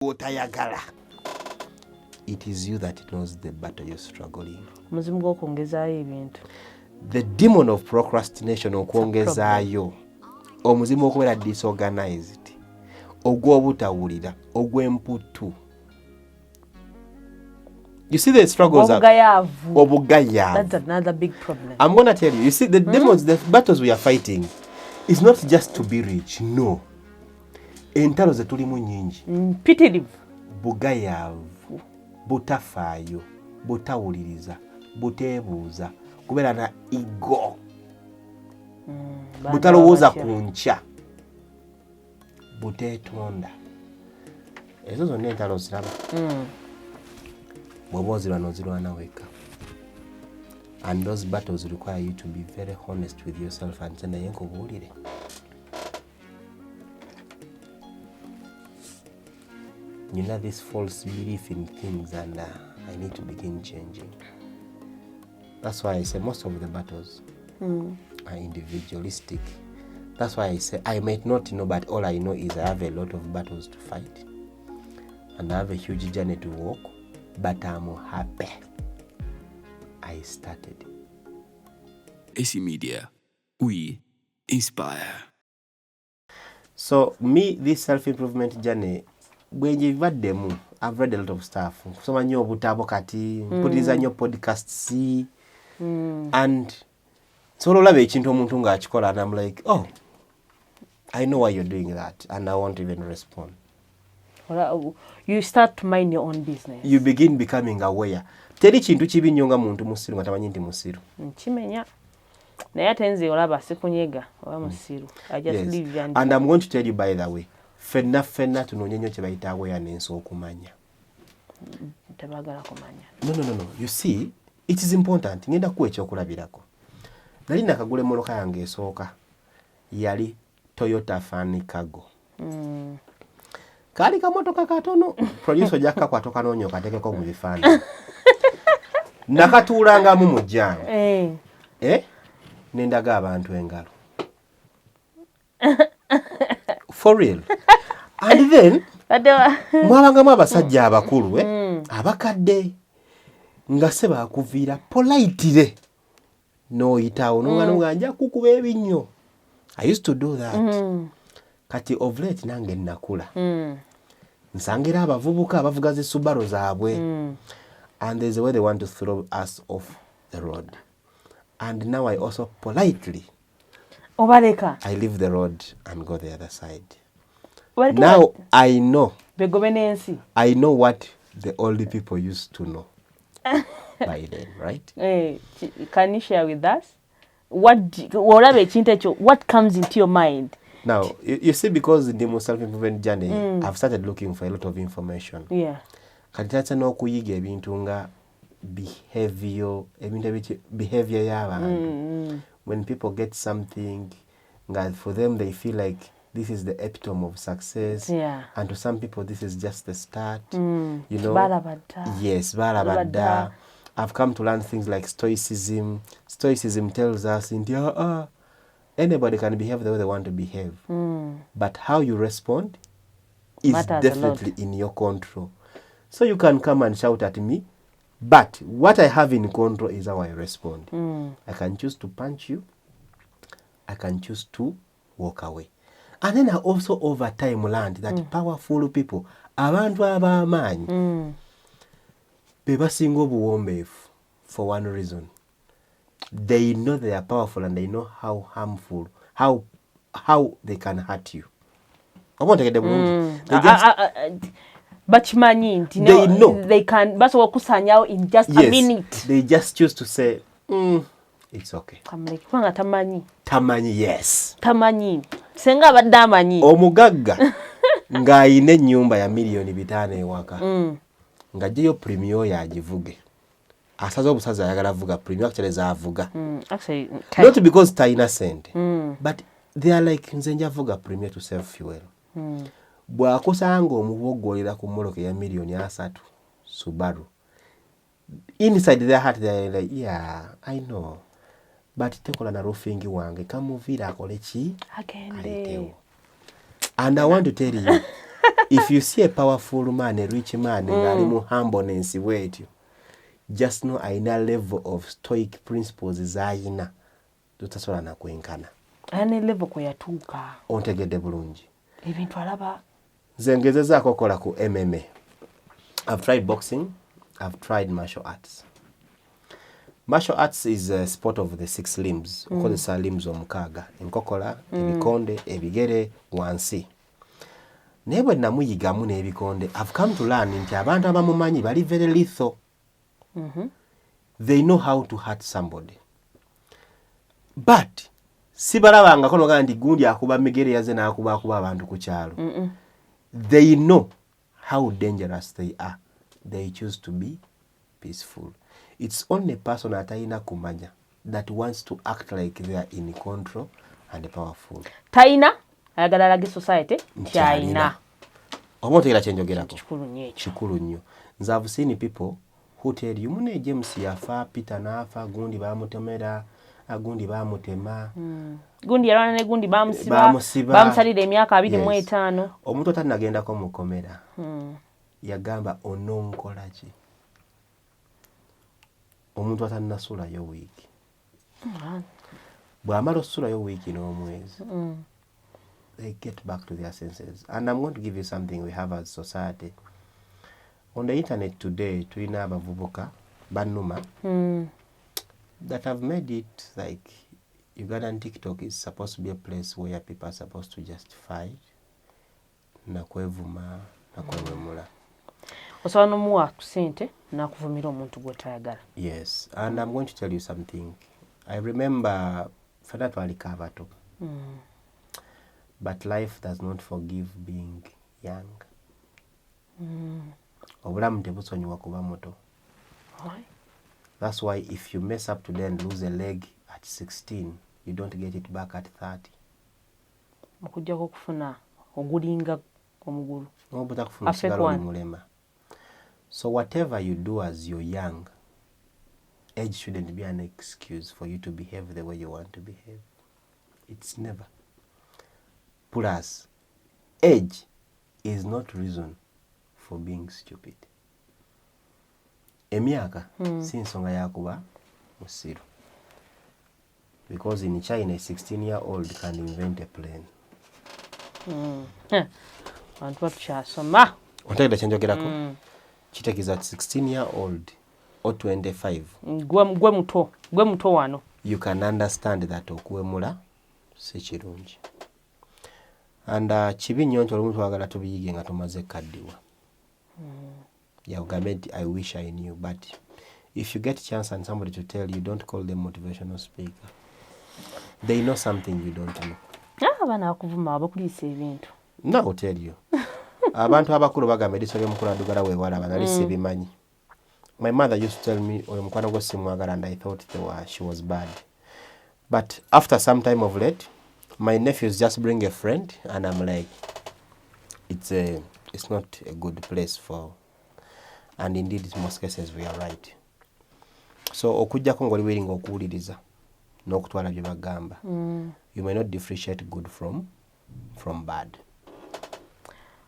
otayagala. It is you that knows the battle you're struggling. Muzimu gw'okwongezaayo ebintu. The demon of procrastination okwongezaayo. Omuzimu okubeera disorganized. Ogw'obutawulira. Ogw'emputtu. You see the struggles of Obugayavu. That's another big problem. I'm going to tell you. You see the demons, the battles we are fighting is not just to be rich. No. Entalo ze tulimu nyingi. Mpitirivu. Bugayavu. Butafaayo. Butawuliriza. Buteebuuza. Kubeera na ego. Butalowooza ku nkya. Buteetonda. Ezo zonna entalo ziraba. Bw'oba ozirwana ozirwana weka. And those battles require you to be very honest with yourself and say naye nkubuulire. You know this false belief in things and I need to begin changing. That's why I say most of the battles are individualistic. That's why I say I might not know, but all I know is I have a lot of battles to fight. And I have a huge journey to walk. But I'm happy I started. AC Media, we inspire. So me, this self-improvement journey, I've read a lot of stuff. Kusoma nnyo obutabo kati, mpuliriza nnyo podcasts, and so olaba ekintu omuntu ng'akikola and I'm like, oh, I know why you're doing that and I won't even respond. You start to mind your own business. You begin becoming aware. Teri kintu kibi nnyo nga muntu musiru nga tamanyi nti musiru. Kimenya. Naye ate nze olaba sikunyega oba musiru. I just leave you and I'm going to tell you by the way. Fenna tunoonye nnyo kye bayita awareness okumanya. Tebagala kumanya. No. You see, it is important. Ngenda kuwa ekyokulabirako. Nali nakagula emmoloka yange esooka. Yali Toyota Fan Cargo. Kali kamotoka katono. Producer jaka kwatoka nonyo katekeko mu bifaananyi. Nakatuulangamu mu jjano. Nendaga abantu engalo. For real. And then mwabangamu abasajja abakulu abakadde nga se baakuviira politely n'oyitawo n'oŋŋano nja kukuba ebinnyo. I used to do that. Kati of late nange nakula. Nsangira abavubuka abavuga zi Subaru zaabwe. And there's a way they want to throw us off the road. And now I also politely I leave the road and go the other side. Now I know what the old people used to know by then, right? Can you share with us? What comes into your mind? Now, you see, because in the self-improvement journey, I've started looking for a lot of information. Yeah. Kati n'okuyiga ebintu nga behavior y'abantu. When people get something, for them they feel like this is the epitome of success. Yeah. And to some people this is just the start. You know? Barabada. Yes, barabada. I've come to learn things like stoicism. Stoicism tells us anybody can behave the way they want to behave. But how you respond is definitely in your control. So you can come and shout at me, but what I have in control is how I respond. I can choose to punch you. I can choose to walk away. And then I also over time learned that powerful people, abantu ab'amaanyi, be basinga obuwombeefu for one reason. They know they are powerful and they know how harmful, how they can hurt you. I want to get them. But they know they can. But in just a minute. They just choose to say, it's okay. Tamanyi, yes. Tamanyi. Senga badamanyi. Omugagga nga ayina ennyumba ya milioni 5 ewaka. Nga jjo premio yagivuge. Asaza obusaza ayagala vuga premio actually avuga. Actually, not because ta innocent. But they are like nze nja vuga premio to save fuel. Bw'akusanga omuboggolera ku mmoloka ya milioni 3 Subaru. Inside their heart they are like, yeah, I know. But tekola na roofing wange kamuviira akole ki? Agende. And I want to tell you, If you see a powerful man, a rich man, ng'ali mu humbleness bwetyo, just know ayina level of stoic principles z'ayina totasobola na kwenkana. Ayina level kwe yatuuka. Ontegedde bulungi. Ebintu alaba. Nze ngezezaako okukola ku MMA. I've tried boxing, I've tried martial arts. Martial arts is a sport of the 6 limbs. Okozesa limbs omukaaga. Enkokola, ebikonde, ebigere, wansi. Naye bwe namuyigamu n'ebikonde, I've come to learn nti abantu abamumanyi bali very lethal. They know how to hurt somebody. But sibalabangako nogaa nti gundi akuba migere yaze n'akuba abantu ku kyalo. They know how dangerous they are. They choose to be peaceful. It's only a person atayina kumanya that wants to act like they are in control and powerful. Taina ayagala alage society kyayina. Oba otegeera kye njogerako. Kikulu nnyo. Nze I've seen people who tell you mune James yafa, Peter n'afa, gundi bamutomera, gundi bamutema. Gundi yalwana ne gundi bamusiba. Bamusalira emyaka 25. Omuntu atanagendako mukomera. Yagamba ononkola ki? Omuntu atanasulayo wiiki. Bw'amala osulayo wiiki n'omwezi. They get back to their senses. And I'm going to give you something we have as society. On the internet today, tulina abavubuka bannuma that have made it like Ugandan TikTok is supposed to be a place where people are supposed to just fight, nakwevuma, nakwewemula. Osobola n'omuwa ku ssente n'akuvumira omuntu gw'otayagala. Yes, and I'm going to tell you something. I remember fena twaliko abato. But life does not forgive being young. Obulamu tebusonyiwa kuba muto. That's why if you mess up today and lose a leg at 16, you don't get it back at 30. Okujjako okufuna ogulinga omugulu. Obutakufuna sigala oli mulema. So whatever you do as you're young, age shouldn't be an excuse for you to behave the way you want to behave. It's never. Plus, age is not reason for being stupid. Emyaka si nsonga yakuba musiru. Because in China, a 16-year-old can invent a plane. Abantu batukyasoma. Otegedde kye njogerako? Kitegeeza 16-year-old or 25. Gwe muto wano. You can understand that okuwemula si kirungi. And kibi nnyo nti olumu twagala tubiyige nga tumaze kaddiwa. Yagambe nti I wish I knew, but if you get a chance and somebody to tell you, don't call them motivational speaker. They know something you don't know. Abaana bakuvuma abakuliisa ebintu. No, I'll tell you. Abantu abakulu bagamba ediso ly'omukulu addugala weewala banalisi ebimanyi. My mother used to tell me oyo mukwano gwe simwagala, and I thought she was bad. But after some time of late, my nephews just bring a friend and I'm like, it's not a good place for, and indeed in most cases we are right. So okujjako ng'oli willing okuwuliriza n'okutwala bye bagamba. You may not differentiate good from bad.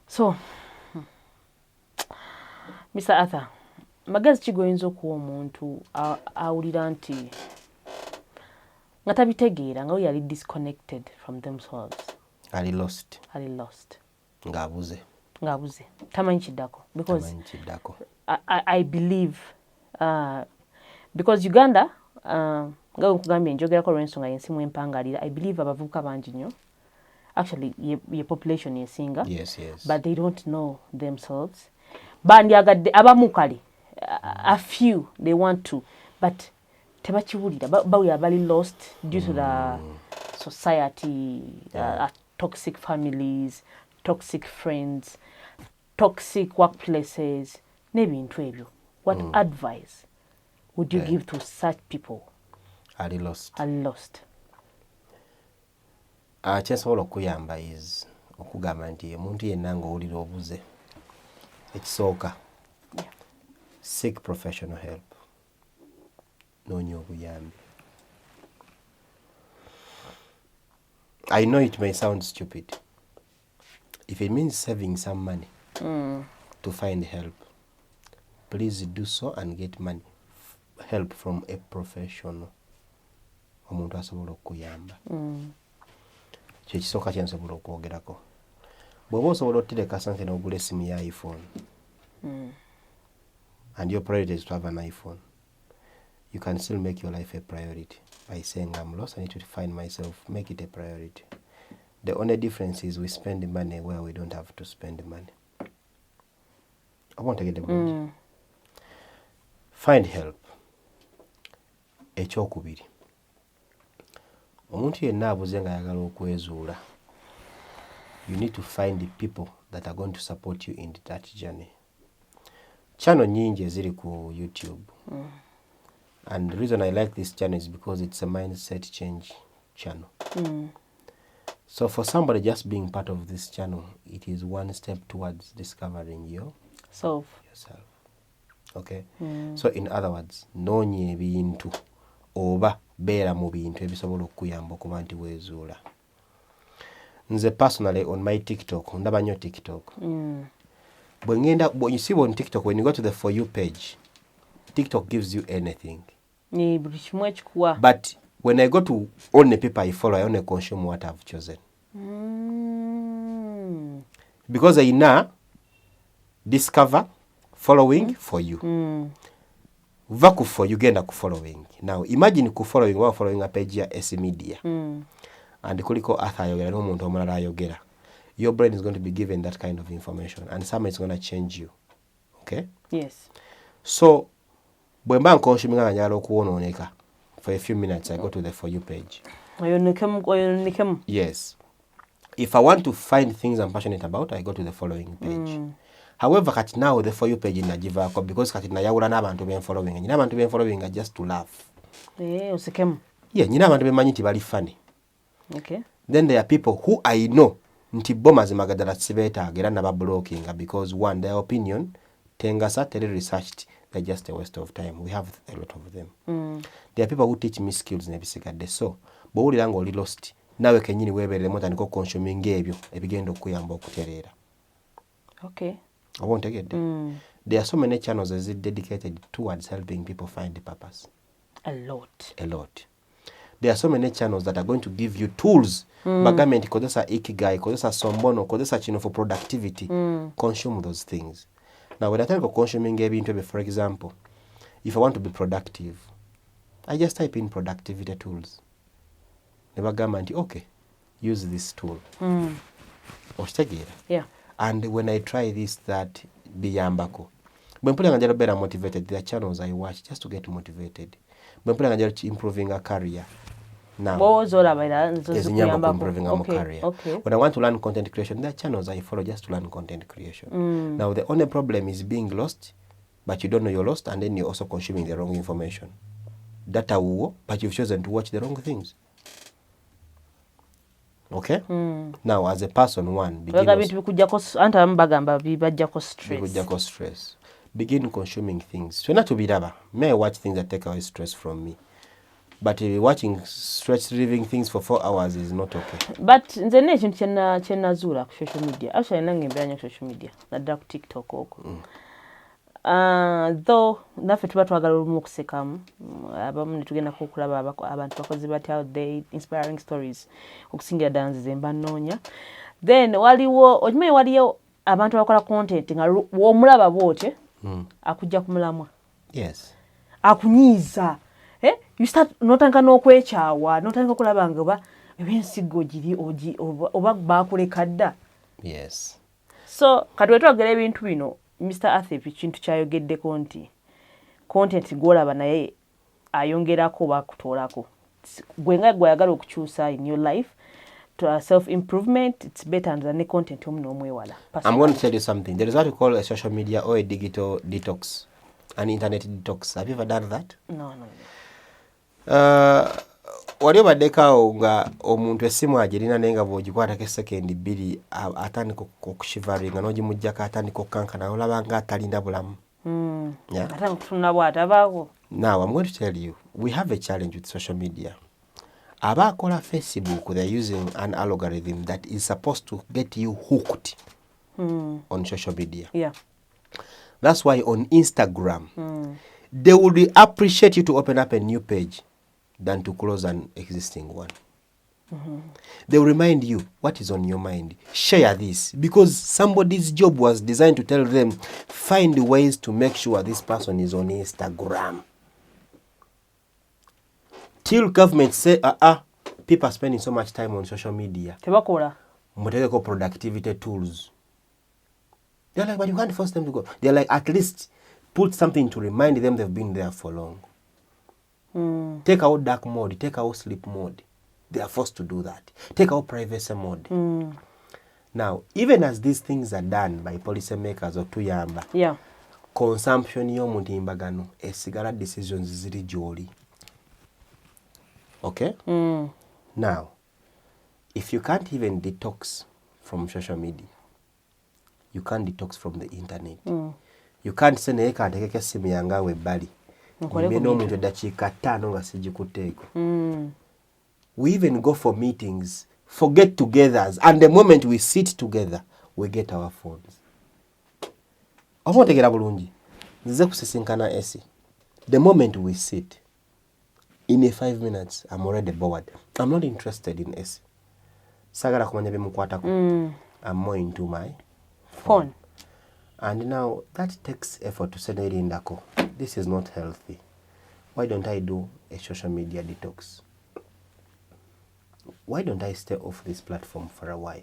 So Mr. Arthur, magezi ki goyinza okuwa omuntu awulira nti nga tabitegeera nga yali disconnected from themselves? Ali lost. Ng'abuze. Tamanyi kiddako. Because I believe because Uganda nga nkugambye njogerako olw'ensonga y'ensimu empangalira, I believe abavubuka bangi nnyo. Actually, ye population yesinga. Yes. But they don't know themselves. Bandyagadde abamu kale, a few they want to, but tebakiwulira. Bawulira bali lost due to the society, toxic families, toxic friends, toxic workplaces, n'ebintu ebyo. What advice would you give to such people? Ali lost. Kyensobola okuyamba is okugamba nti omuntu yenna ng'owulira obuze, ekisooka seek professional help. Noonya obuyambi. I know it may sound stupid. If it means saving some money to find help, please do so and get help from a professional. Omuntu asobola okuyamba. Kyekisooka kye nsobola okwogerako. Bw'oba osobola ottereka sente n'ogula essimu ya iPhone and your priority is to have an iPhone, you can still make your life a priority by saying, I'm lost, I need to find myself, make it a priority. The only difference is we spend money where we don't have to spend money. I want to get the point. Find help. Ekyokubiri. Omuntu yenna abuze nga ayagala okwezuula. You need to find the people that are going to support you in that journey. Channel nyingi eziri ku YouTube. And the reason I like this channel is because it's a mindset change channel. So for somebody just being part of this channel, it is one step towards discovering yourself. Okay? So in other words, noonya ebintu oba beera mu bintu ebisobola okuyamba okuba nti weezuula. Nze personally on my TikTok, ndaba nnyo TikTok. When you see on TikTok, when you go to the For You page, TikTok gives you anything. But when I go to only people I follow, I only consume what I've chosen. Because I now discover following For You. Vaku For You genda ku following. Now imagine ku following while following a page ya AC Media. And kuliko Arthur ayogera n'omuntu omulala ayogera. Your brain is going to be given that kind of information and some is going to change you. Okay? Yes. So bwe mba nkonsuminga nga njagala okuwonooneka, for a few minutes I go to the For You page. Yes. If I want to find things I'm passionate about, I go to the following page. However, kati now the For You page nagivaako because kati nayawula n'abantu benfollowing. Nyina abantu benfollowing just to laugh. Osekemu. Yeah, nyina abantu bemanyi nti bali funny. Okay. Then there are people who I know nti bo mazima ddala sibeetaaga era nabablockinga because one, their opinion tengasa teri researched, they're just a waste of time. We have a lot of them. There are people who teach me skills nebisigadde. So bw'owulira nga oli lost, naawe kennyini weebereremu otandika okukonsuming ebyo ebigenda okuyamba okutereera. Okay. Oba ontegedde? There are so many channels that are dedicated towards helping people find the purpose. A lot. There are so many channels that are going to give you tools. Bagamenti kozesa ikigai, kozesa sombono, kozesa kino for productivity. Consume those things. Now when I talk about consuming ebintu, for example, if I want to be productive, I just type in productivity tools. Nebagamba nti okay, use this tool. Okitegeera? Yeah. And when I try this, that biyambako. Bwe mpulira nga njagala beera motivated, there are channels I watch just to get motivated. Bwe mpulira nga njagala improving a career. Now, improving a career. Okay. When I want to learn content creation, there are channels I follow just to learn content creation. Now, the only problem is being lost, but you don't know you're lost, and then you're also consuming the wrong information. Data will, but you've chosen to watch the wrong things. Okay? Now, as a person, one, stress. Begin consuming things. So not to be rubber. May I watch things that take away stress from me. But watching stress-relieving things for 4 hours is not okay. But the nation chena zura ku social media. Actually, nange social media. Nadda ku TikTok oko. Though naffe tuba twagala olumu okusekamu, abamu ne tugenda okulaba abantu bakozi batya out there, inspiring stories okusingira ddala nzize mba nnoonya. Then waliwo abantu abakola content nga w'omulaba bw'otyo akujja ku mulamwa. Yes. Akunyiiza. You start n'otandika n'okwekyawa, n'otandika okulaba nga oba eby'ensigo giri oba baakuleka dda. Yes. So kati wetwogera ebintu bino, Mr. Athip kintu kyayogeddeko nti content gw'olaba naye ayongerako oba akutoolako. Gwe nga gw'ayagala okukyusa in your life to self-improvement, it's better than the content omu n'omwewala. I'm going to tell you something. There is what we call a social media or a digital detox, an internet detox. Have you ever done that? No. Wali obaddeko nga omuntu essimu agirina naye nga bw'ogikwatako sekendi 2 atandika okushivaringa n'ogimuggyako atandika okukankana olaba nga atalina bulamu. Atandika kutunda bw'atabaako. Now, I'm going to tell you, we have a challenge with social media. abakola Facebook, they're using an algorithm that is supposed to get you hooked on social media. Yeah. That's why on Instagram, they would appreciate you to open up a new page than to close an existing one. They will remind you what is on your mind. Share this, because somebody's job was designed to tell them, find ways to make sure this person is on Instagram. Till government say, people are spending so much time on social media. Tebakola. Mutegeko productivity tools. They're like, but you can't force them to go. They're like, at least put something to remind them they've been there for long. Take out dark mode, take out sleep mode. They are forced to do that. Take out privacy mode. Now, even as these things are done by policymakers or tuyamba, Yeah. consumption y'omutimbagano esigala decisions ziri gy'oli. Okay? Now, if you can't even detox from social media, you can't detox from the internet. You can't say naye kantekeko essimu yange awo ebbali. Nimye n'omuntu eddakiika 5 nga sigikuteeko. We even go for meetings, for get-togethers, and the moment we sit together, we get our phones. Oba ontegeera bulungi, nzize kusisinkana Essie. The moment we sit, in a 5 minutes, I'm already bored. I'm not interested in Essie. Sagala kumanya bimukwatako. I'm more into my Phone. And now, that takes effort to say, Ndako, this is not healthy. Why don't I do a social media detox? Why don't I stay off this platform for a while?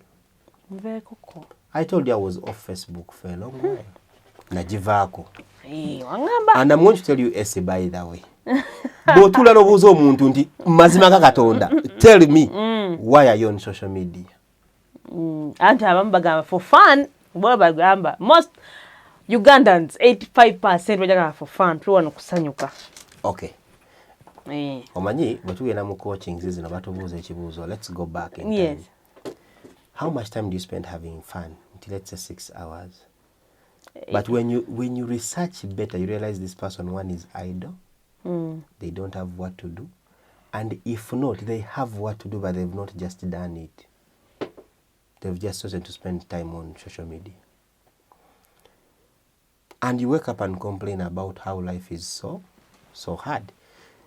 Very cool. I told you I was off Facebook for a long while. Najivaako. Wangamba. And I'm going to tell you, Essie, by the way. Bw'otuula n'obuuza omuntu nti mazima ga Katonda, tell me, why are you on social media? Anti abamu bagamba for fun. Bo bagamba most Ugandans 85% bajagala for fun. Tuwano kusanyuka. Okay. Omanyi, bwe tugenda mu coaching zino batubuuza ekibuuzo. Let's go back in time. Yes. How much time do you spend having fun? Until let's say 6 hours. But when you research better, you realize this person, one, is idle. They don't have what to do. And if not, they have what to do, but they've not just done it. They've just chosen to spend time on social media. And you wake up and complain about how life is so hard.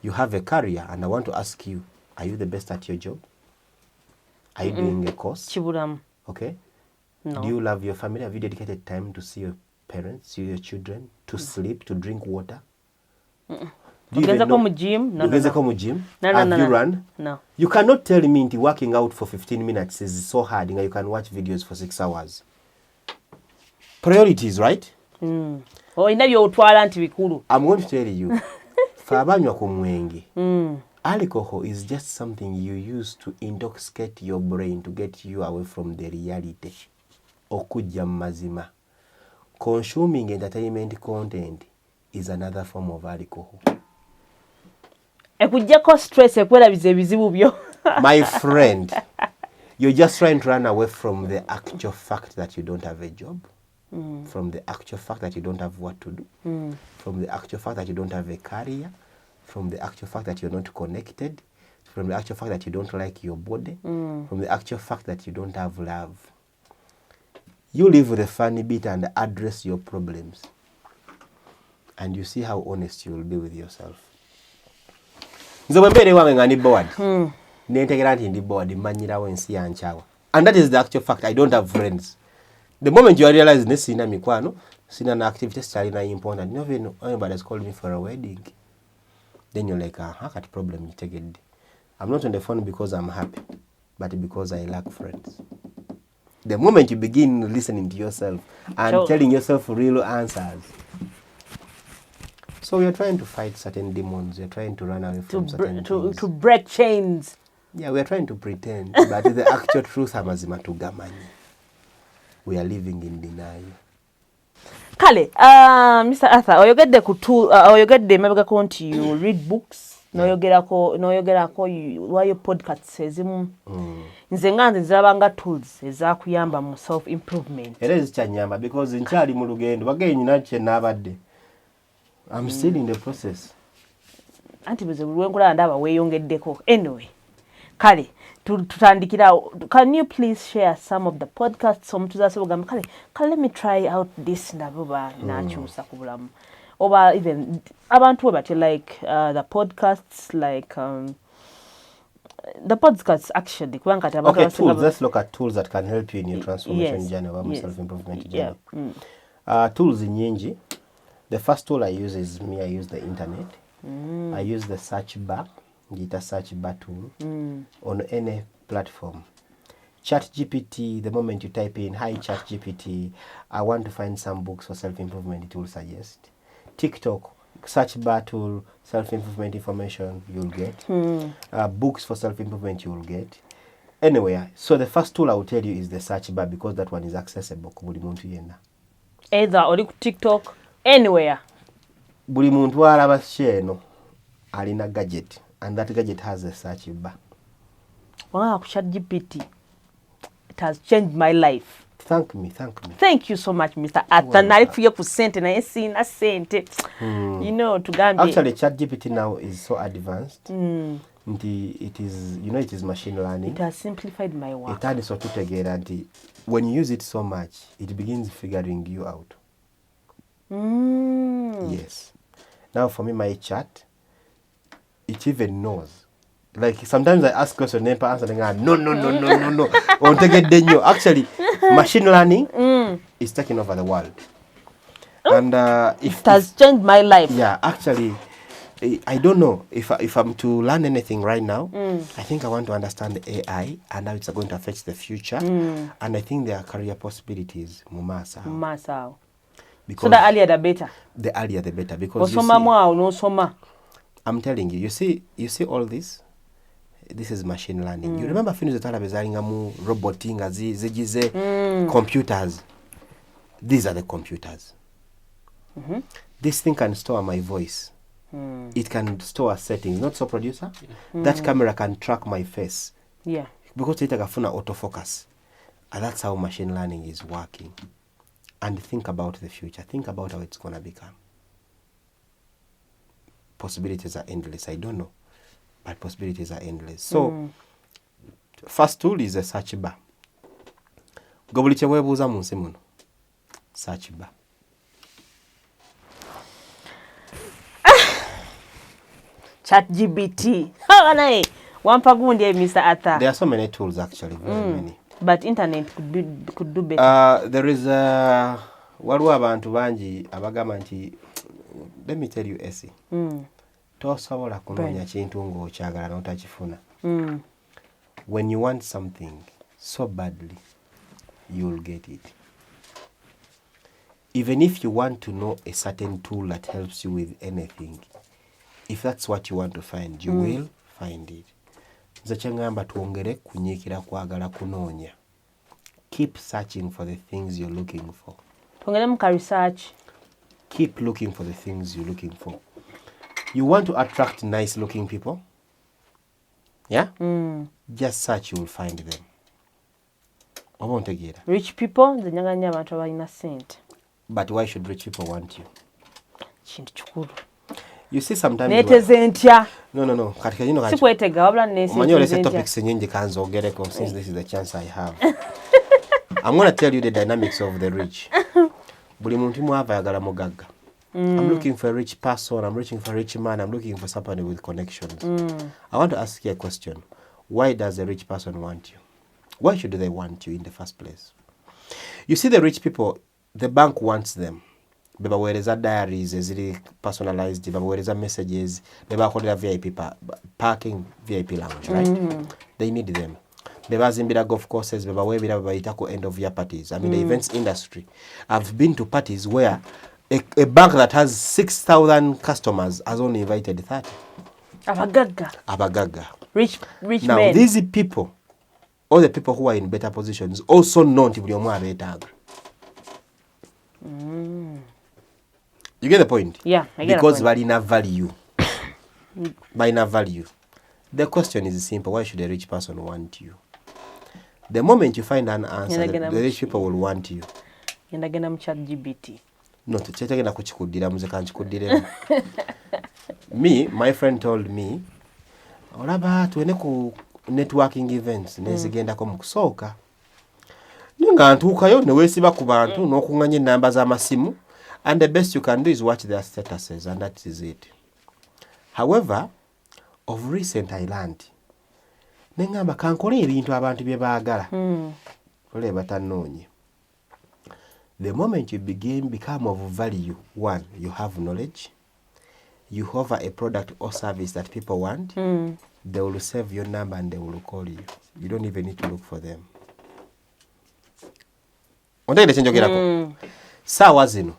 You have a career, and I want to ask you, are you the best at your job? Are you doing a course? Chiburam. Okay. No. Do you love your family? Have you dedicated time to see your parents, see your children, to sleep, to drink water? Do you even know? Mu gym? No. Gym? Have you run? No. You cannot tell me that working out for 15 minutes is so hard and you can watch videos for 6 hours. Priorities, right? Ina by'otwala nti bikulu. I'm going to tell you. Fabanywa ku mwenge. Alcohol is just something you use to intoxicate your brain, to get you away from the reality. Okujja mazima. Consuming entertainment content is another form of alcohol. Ekujjako stress ekwerabiza ebizibu byo. My friend, you're just trying to run away from the actual fact that you don't have a job, from the actual fact that you don't have what to do, from the actual fact that you don't have a career, from the actual fact that you're not connected, from the actual fact that you don't like your body, from the actual fact that you don't have love. You live with a funny bit and address your problems, and you see how honest you will be with yourself. Nze bwe mbeera ewange nga ndi bored, nentegera nti ndi bored, mmanyirawo ensi yankyawa. And that is the actual fact. I don't have friends. The moment you realize ne sina mikwano, sina na activity sitalina important, you know, anybody has called me for a wedding, then you're like, kati problem nyitegedde. I'm not on the phone because I'm happy, but because I lack friends. The moment you begin listening to yourself and telling yourself real answers. So we're trying to fight certain demons. We're trying to run away from certain things. To break chains. Yeah, we're trying to pretend, but the actual truth amazima tugamanyi. We are living in denial. Kale, Mr. Arthur, oyogedde emabegako nti you read books, n'oyogerako wayo podcasts ezimu. Nze nga nziraba tools ezakuyamba mu self improvement. Era ezikyanyamba because nkyali mu lugendo bagaye nyina kye naabadde. I'm still in the process. Anti buze bulwenkulaba ndaba weeyongeddeko. Anyway, kale tutandikira. Can you please share some of the podcasts omuntu zasobogamba kale let me try out this nabo nakyusa ku bulamu oba even abantu we batyo like the podcasts like the podcasts actually okay, tools. Let's look at tools that can help you in your transformation journey or self-improvement journey. Tools nyingi. The first tool I use is I use the internet. I use the search bar, search bar tool on any platform. ChatGPT, the moment you type in, hi ChatGPT, I want to find some books for self-improvement, it will suggest. TikTok, search bar tool, self-improvement information, you'll get. Books for self-improvement, you'll get. Anywhere. So the first tool I will tell you is the search bar because that one is accessible. Either on TikTok, anywhere. Buli muntu alaba cheno alina gadget and that gadget has a search bar. Wow, ChatGPT. It has changed my life. Thank me. Thank you so much, Mr. Athanari for your percent and I see na sente. You know, to Gambia. Actually, ChatGPT now is so advanced. It is machine learning. It has simplified my work. It had so to together and when you use it so much, it begins figuring you out. Yes. Now for me, my chat, it even knows. Like sometimes I ask questions, and answer no. Actually, machine learning is taking over the world. And it has changed my life. Yeah, actually, I don't know if I'm to learn anything right now. I think I want to understand the AI and how it's going to affect the future. And I think there are career possibilities. Mumasa. So the earlier the better. The earlier the better because I'm telling you, you see all this. This is machine learning. You remember things that are bezaringamu roboting computers. These are the computers. This thing can store my voice. It can store settings. Not so producer. That camera can track my face. Yeah. Because it has autofocus. And that's how machine learning is working. And think about the future. Think about how it's gonna become. Possibilities are endless. I don't know. But possibilities are endless. So, first tool is a search bar. Gobuliche webuza munsi muno. Search bar. ChatGPT. Wampagundi, Mr. Atta. There are so many tools actually, very many. But internet could do better. There is waliwo abantu bangi abagamba nti, let me tell you Essie. Tosobola kunoonya kintu ng'okyagala n'otakifuna. When you want something so badly, you'll get it. Even if you want to know a certain tool that helps you with anything, if that's what you want to find, you will find it. Nze kyengamba twongere kunyiikira kwagala kunoonya. Keep searching for the things you're looking for. Twongere muka research. Keep looking for the things you're looking for. You want to attract nice looking people? Yeah? Just search, you will find them. Rich people, the nyanganya abantu abalina sente. But why should rich people want you? Kintu kikulu. You see sometimes No. Katika you know sikwetega wabula nesi. Manyo topics nyingi kanzo ogereko since this is the chance I have. I'm going to tell you the dynamics of the rich. Buli muntu mwava yagala mugagga. I'm looking for a rich person, I'm looking for a rich man, I'm looking for somebody with connections. I want to ask you a question. Why does a rich person want you? Why should they want you in the first place? You see the rich people, the bank wants them. Bebawereza diaries, eziri personalized, bebawereza messages, bebakolera VIP parking, VIP lounge, right? They need them. Bebazimbira golf courses, bebawebira bebayitako end of year parties. I mean the events industry. I've been to parties where a bank that has 6,000 customers has only invited 30. Abagaga. Rich now, men. These people, all the people who are in better positions, also know to be You get the point? Yeah, I get because the point. Because by value. The question is simple. Why should a rich person want you? The moment you find an answer, the rich people will want you. Yendagenda mu ChatGPT. No, tukyetagenda kukikuddira muze kankikuddiremu. Me, my friend told me, olaba tuwene ku networking events nezigendako mu kusooka nga ntuukayo ne weesiba ku bantu n'okuŋŋanya ennamba z'amasimu and the best you can do is watch their statuses and that is it. However, of recent I learned ne ŋŋamba kankole ebintu abantu bye baagala ole batanoonye. The moment you become of value, one, you have knowledge, you have a product or service that people want, they will save your number and they will call you. You don't even need to look for them. Ontegere kyenjogerako. Saawa zino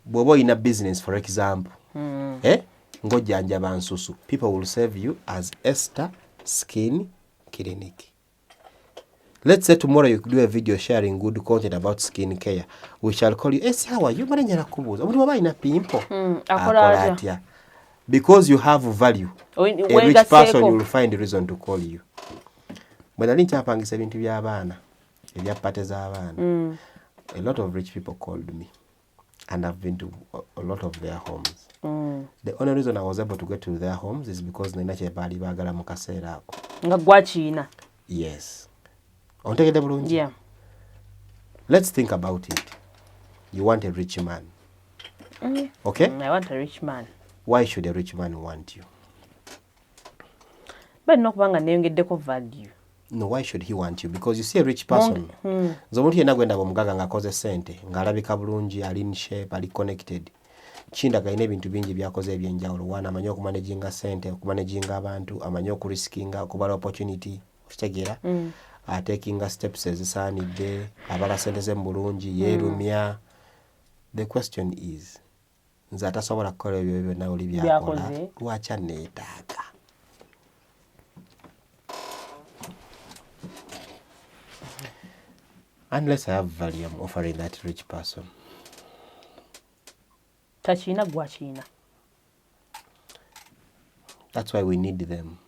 bw'oba olina business for example, ng'ojjanjaba nsusu, people will save you as Esther Skin Clinic. Let's say tomorrow you do a video sharing good content about skin care. We shall call you, how are you? Manenya nakubuuza. Omuntu waba ina pimple. Akola atya. Because you have value. A rich person will find a reason to call you. Bwe nali nkyapangisa ebintu by'abaana, ebya pate z'abaana, a lot of rich people called me. And I've been to a lot of their homes. The only reason I was able to get to their homes is because nina kye baali baagala mu kaseera ako. Nga gwa Kiina. Yes. Ontegedde bulungi? Yeah. Let's think about it. You want a rich man. Okay? I want a rich man. Why should a rich man want you? But nokubanga neyongeddeko value. No, why should he want you? Because you see a rich person. Nze omuntu yenna gwenda bw'omugaga ng'akoze ssente, ng'alabika bulungi, ali in shape, ali connected. Kindaga alina ebintu bingi by'akoze eby'enjawulo. One, amanyi okumanaginga ssente, okumanaginga abantu, amanyi okuriskinga, okubala opportunity. Okitegeera? Taking steps ezisaanidde, abala ssente ze mu bulungi, yeerumya. The question is, nze atasobola kukola ebyo byonna oli byakola, lwaki anneetaaga? Unless I have value, I'm offering that rich person. Takiina gwa Kiina. That's why we need them.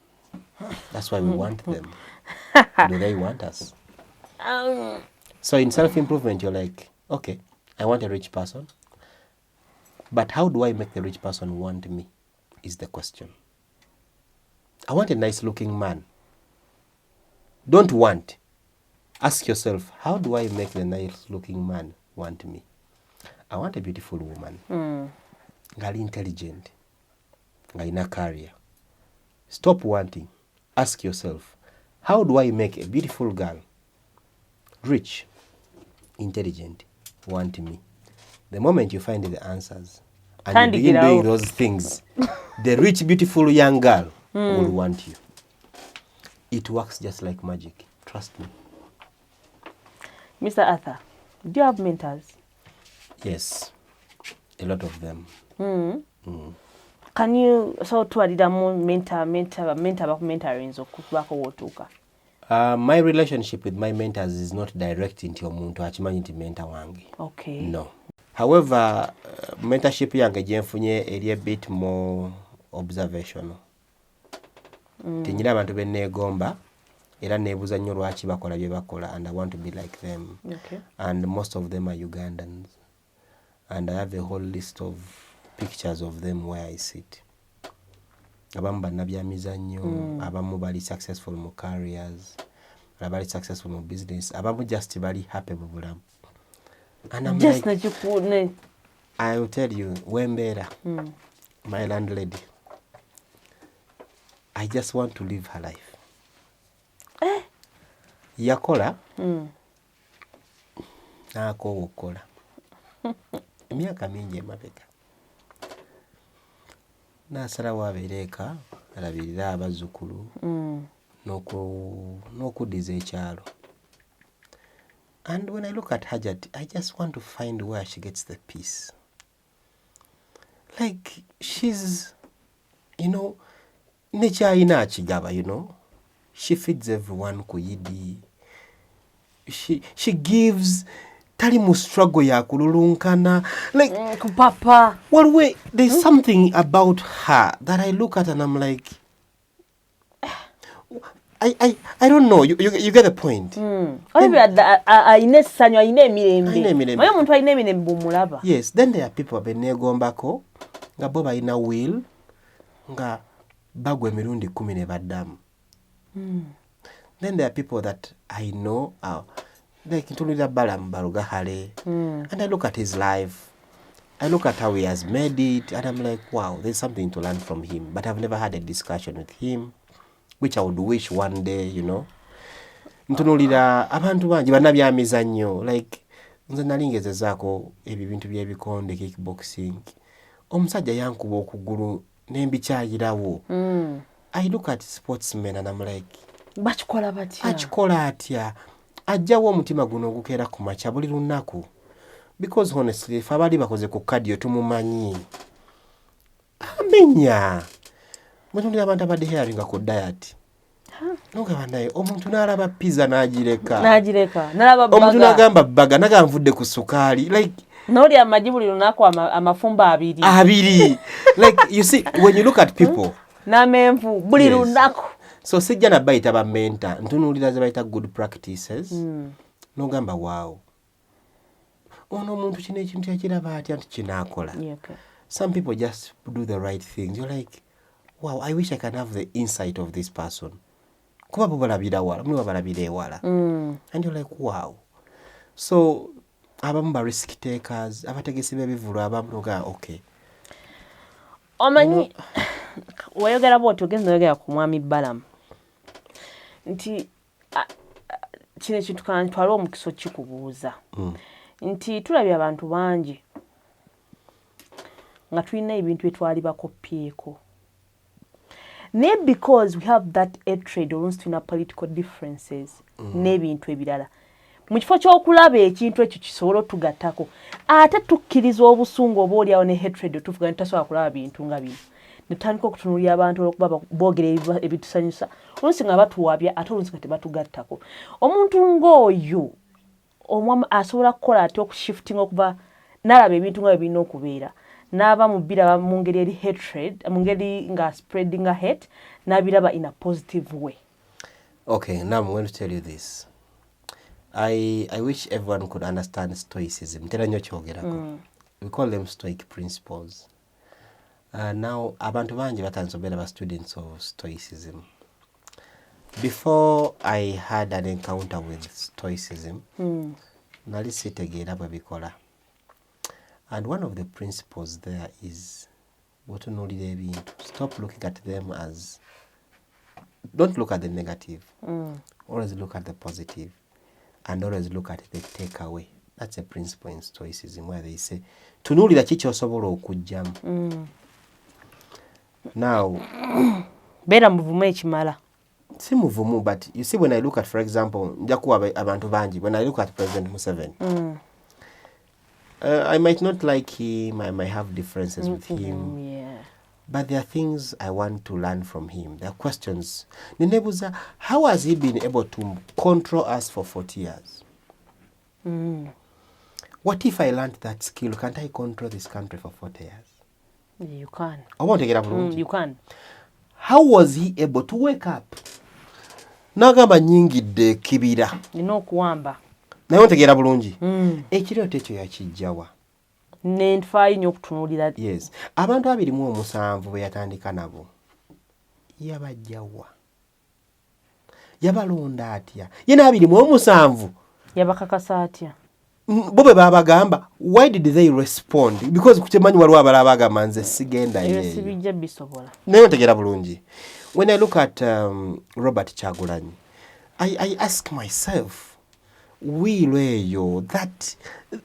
That's why we want them. Do they want us? So in self-improvement, you're like, okay, I want a rich person. But how do I make the rich person want me? Is the question. I want a nice-looking man. Don't want. Ask yourself, how do I make the nice-looking man want me? I want a beautiful woman. Ngali intelligent. Ngalina career. Stop wanting. Ask yourself, how do I make a beautiful girl, rich, intelligent, want me? The moment you find the answers and you begin doing those things, the rich, beautiful young girl will want you. It works just like magic. Trust me. Mr. Arthur, do you have mentors? Yes, a lot of them. Can you twaliramu mentoring okubaako wootuuka? My relationship with my mentors is not direct nti omuntu akimanyi nti mentor wange. Okay. No. However, mentorship yange gyenfunye eri a bit more observational. Tinyina abantu benneegomba era neebuuza nnyo lwaki bakola bye bakola, and I want to be like them. Okay. And most of them are Ugandans. And I have a whole list of pictures of them where I sit. Abamu bannabyamizannyo, abamu bali successful mu careers, bali successful mu business, abamu just bali happy mu bulamu. And I'm just like, I will tell you, Wembera, my landlady, I just want to live her life. Yakola, naakoowa okukola. Emyaka mingi emabega. Naasalawo abeere eka, alabirira abazzukulu, n'okuddiza ekyalo. And when I look at Hajat, I just want to find where she gets the peace. Like, she's, nekyayina akigaba, She feeds everyone ku Yidi. She gives. Tali mu struggle ya kululunkana. Like, Papa. Well, wait, there's something about her that I look at and I'm like, I don't know. You get the point. Yes, then there are people benneegombako nga bo balina will nga bagwa emirundi 10 ne baddamu. Then there are people that I know, like Ntulira Balaam Barugahale, and I look at his life, I look at how he has made it, and I'm like, wow, there's something to learn from him. But I've never had a discussion with him, which I would wish one day, you know. Ntunulira abantu bangi bannabyamiza nnyo, like nze nali ngezezaako ebyo bintu by'ebikonde kickboxing, omusajja yankuba okugulu n'embikyayirawo. I look at sportsmen and I'm like, akikola atya, ajjawo omutima guno ogukeera ku makya buli lunaku, because honestly if abali bakoze ku kadiyo tumumanyi amenya mutundira abantu abadde hearinga ku diet nogaba naye omuntu n'alaba pizza n'agireka omuntu n'agamba baga naganvudde ku sukaali, like noli amagi buli lunaku amafumba abiri like you see when you look at people n'amenvu buli lunaku. So sijja nabayita ba mentor, ntunuulira ze bayita good practices, nogamba wow, ono omuntu kino ekintu yakiraba atya nti kinaakola. Some people just do the right things. You're like, wow, I wish I can have the insight of this person. Kuba balabira wala, mwe balabira ewala. And you're like, wow. So abamu ba risk takers, abategesi b'ebivulu abamu noga okay. Omanyi wayogera bw'oti ogenza oyogera ku mwami Balaam nti kino ekintu kantwala omukiso kikubuuza nti tulabye abantu bangi nga tulina ebintu byetwali bakopyeko naye because we have that hatred olunsi tulina political differences n'ebintu ebirala mu kifo ky'okulaba ekintu ekyo kisobola otugattako ate tukkiriza obusungu oba oliawo ne hatred tuvuga nti tasobola kulaba bintu nga bino netutandika okutunuulira abantu olwokuba boogera ebitusanyusa oluusi nga batuwabya ate oluusi nga tebatugattako. Omuntu ng'oyo omwamu asobola kukola ati okushifting okuva n'alaba ebintu nga birina okubeera n'aba mubiraba mu ngeri eri hatred, mu ngeri nga spreading a hate, n'abiraba in a positive way. Okay, now I'm going to tell you this. I wish everyone could understand stoicism. We call them stoic principles. Now, abantu bangi batandise okubeera ba students of stoicism. Before I had an encounter with stoicism, nali sitegeera bwe bikola. And one of the principles there is bw'otunuulira ebintu, stop looking at them as, don't look at the negative, always look at the positive, and always look at the takeaway. That's a principle in stoicism where they say, tunuulira ki ky'osobola okugyamu. Now, beera muvumu ekimala. Si muvumu, but you see when I look at, for example, njakuwa abantu bangi, when I look at President Museveni, I might not like him, I might have differences with him, but there are things I want to learn from him. There are questions. Ninebuza, how has he been able to control us for 40 years? What if I learned that skill? Can't I control this country for 40 years? You can. I want to get up. You can. How was he able to wake up? Nagamba nyingidde kibira. Okuwamba. Naye ontegeera bulungi. Ekirooto ekyo yakijjawa. Nenfaayo nnyo okutunuulira. Yes. Abantu 27 bwe yatandika nabo. Yabajjawa. Yabalonda atya. Ye 27. Yabakakasa atya. Bo bwe babagamba, why did they respond? Because kutemanyi waliwo abalala bagamba nze sigenda ye. Sibijja bisobola. Naye ontegeera bulungi. When I look at Robert Kyagulanyi, I ask myself, that,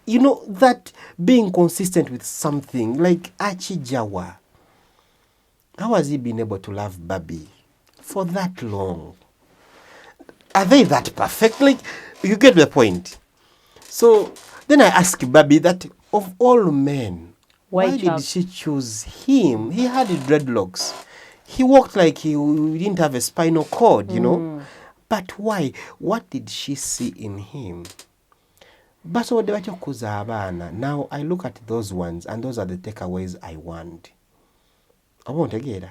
you know, that being consistent with something, like Achijawa, how has he been able to love Babi for that long? Are they that perfect? Like, you get the point. So then I ask Babi that of all men, why did she choose him? He had dreadlocks. He walked like he didn't have a spinal cord, you know. But why? What did she see in him? But so now I look at those ones, and those are the takeaways I want. I want to get.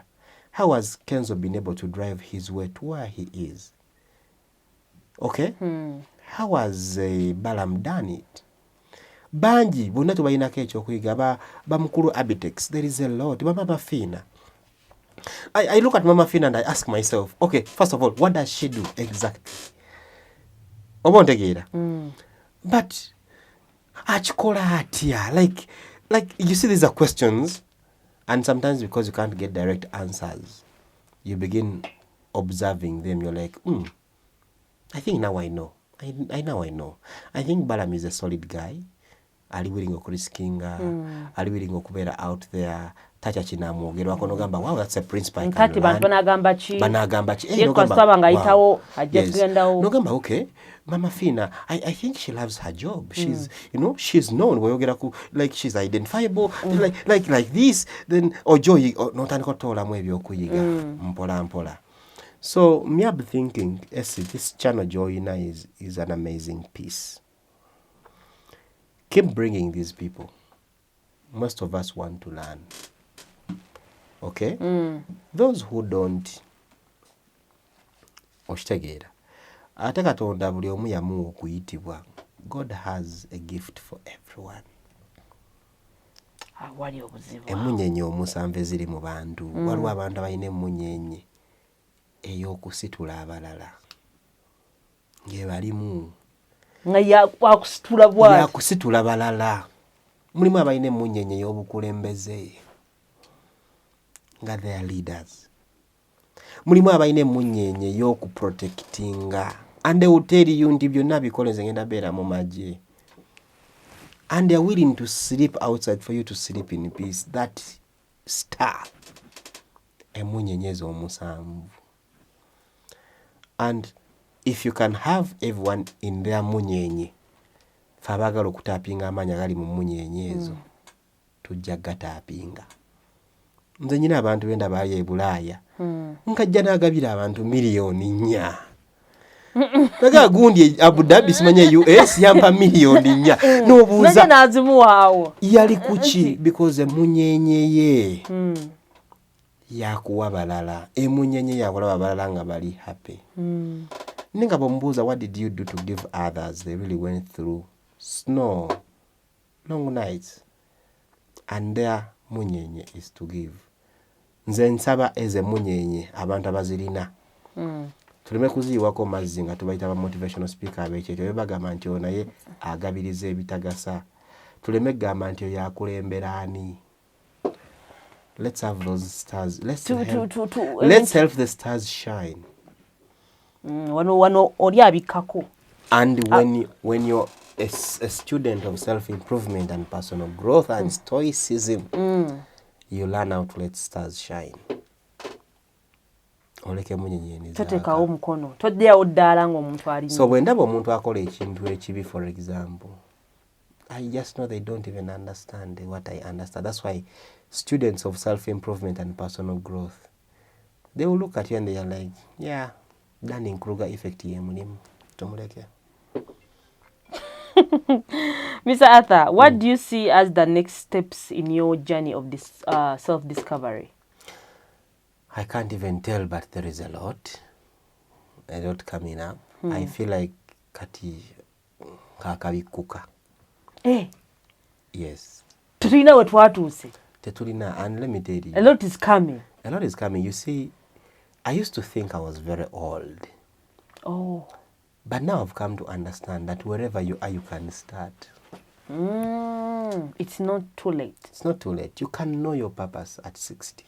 How has Kenzo been able to drive his way to where he is? Okay? How has Balaam done it? Banji, bonna tebalina ekyokuyiga ba mukulu Abitex. There is a lot. Baba bafina. I look at Mama Fina and I ask myself, okay, first of all, what does she do exactly? Obontegeera. But achikola atya, like you see, these are questions, and sometimes because you can't get direct answers, you begin observing them. You're like, I think now I know. I now I know. I think Balaam is a solid guy. Ali willing okuriskinga, ali willing okubeera out there. Tacha kinamwogerwako nogamba, wow, that's a principle I can Nkati bantu banagamba ki? banagamba ki? Ye kwasaba nga ayitawo ajja kugendawo. Nogamba, okay, Mama Fina, I think she loves her job. She's, you know, she's known. Like she's identifiable. Like this. Then ojo notandika otolamu ebyokuyiga mpola mpola. So me I'm thinking, this channel Joyina is an amazing piece. Keep bringing these people. Most of us want to learn. Okay? Those who don't, okitegeera. Ate Katonda buli omu yamuwa okuyitibwa. God has a gift for everyone. Wali obuzibu. Emunyenye omusanvu eziri mu bantu. Waliwo abantu abalina emunyenye ey'okusitula abalala. Ng'ebalimu. Nga yakusitula bw'ati. Yakusitula balala. Mulimu abalina emunyenye ey'obukulembeze. Nga they are leaders. Mulimu abalina emunyenye y'okuprotectinga. And they will tell you nti byonna bikole nze ngenda beera mu magye. And they are willing to sleep outside for you to sleep in peace. That star. Emunyenye ez'omusanvu. And if you can have everyone in their munyenye, fe abaagala okutaapinga amaanyi agali mu munyenye ezo, tujja gataapinga. Nze nyina abantu benda baali e Bulaaya. Nkajja n'agabira abantu miliyoni 4. Naga gundi Abu Dhabi simanya US yampa miliyoni 4. N'obuuza. Nanye n'azimuwaawo. Yali kuki? Because emunyenye ye yakuwa balala. Emunyenye yakulaba balala nga bali happy. Ninga bambuuza, what did you do to give others? They really went through snow, long nights, and their munyenye is to give. Nze nsaba eze munyenye abantu abazirina. Tuleme kuziyiwako mazzi nga tubayita ba motivational speaker ab'ekyekyo. Bagamba nti ono naye agabiriza ebitagasa. Tuleme gamba nti oyo akulembera ani. Let's have those stars. Let's help the stars shine. Wano oli abikkako. And when you're a student of self-improvement and personal growth and stoicism, you learn how to let stars shine. Oleke munyenye ni zaaka. Totekawo omukono. Toddeyawo ddaala ng'omuntu alina. So bwe ndaba omuntu akola ekintu ekibi, for example, I just know they don't even understand what I understand. That's why students of self-improvement and personal growth, they will look at you and they are like, yeah, Dunning-Kruger effect ye mulimu. Tumuleke. Mr. Arthur, what do you see as the next steps in your journey of this self-discovery? I can't even tell, but there is a lot coming up. I feel like kati kakabikuka. Yes. Tulina we twatuuse. Tetulina, and let me tell you. A lot is coming. A lot is coming. You see, I used to think I was very old. Oh. But now I've come to understand that wherever you are, you can start. It's not too late. It's not too late. You can know your purpose at 60.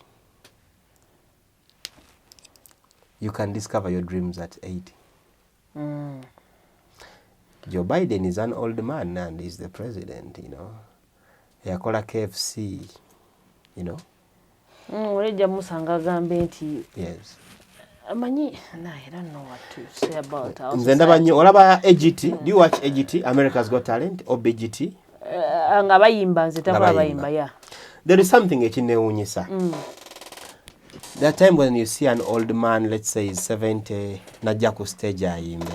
You can discover your dreams at 80. Joe Biden is an old man and he's the president, you know. Yakola KFC, you know. Olejja musanga agambe nti. Yes. Amanyi, I don't know what to say about our Nze ndaba nnyo olaba AGT. Do you watch AGT? America's Got Talent or BGT? Nga bayimba nze tabula bayimba, yeah. There is something ekinewuunyisa. There are times when you see an old man, let's say he's 70, najja ku stage ayimbe.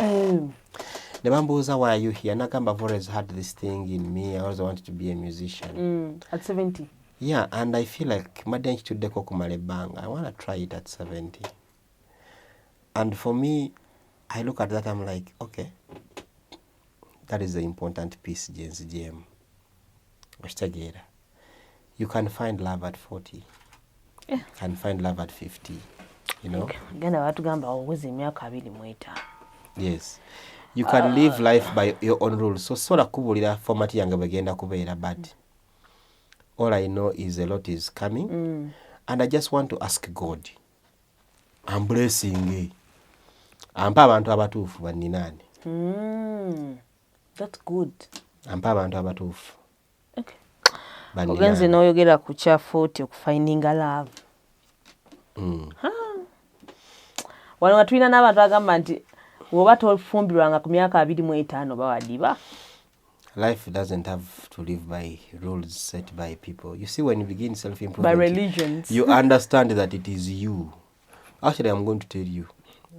Ne bambuuza, why are you here? Nagamba, I've always had this thing in me. I always wanted to be a musician. At 70? Yeah, and I feel like madde nkituddeko kumala ebbanga. I want to try it at 70. And for me, I look at that, I'm like, okay, that is the important piece, James GM. You can find love at 40. can find love at 50, you know. Genda batugamba oweze emyaka 25. Yes. You can live life by your own rules. So sola kubulira format yange bagenda kubeera, but all I know is a lot is coming. And I just want to ask God, I'm blessing ampa abantu abatuufu banninaani. That's good. Ampa abantu abatuufu. Okay. Banninaani. Ogenze n'oyogera ku kya 40 okufindinga love. Wano nga tulina n'abantu agamba nti woba tofumbirwanga ku myaka 25 bawadiba. Life doesn't have to live by rules set by people. You see, when you begin self-improvement, By religions. you understand that it is you. Actually, I'm going to tell you.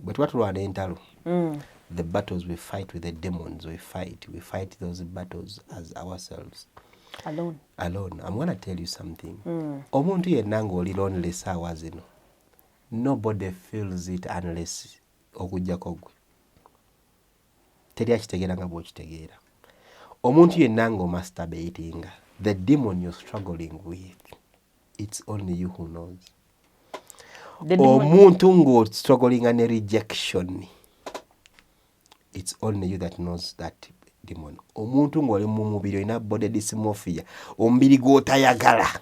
But what we are entering, the battles we fight with the demons, we fight those battles as ourselves. Alone. I'm going to tell you something. Omuntu yenna ng'oli lonely saawa zino. Nobody feels it unless okujjako gwe. Teri akitegeera nga bw'okitegeera. Omuntu yenna ng'omasturbating, the demon you're struggling with, it's only you who knows. Omuntu ng'o struggling ne rejection, it's only you that knows that demon. Omuntu ng'oli mu mubiri olina body dysmorphia, omubiri gw'otayagala,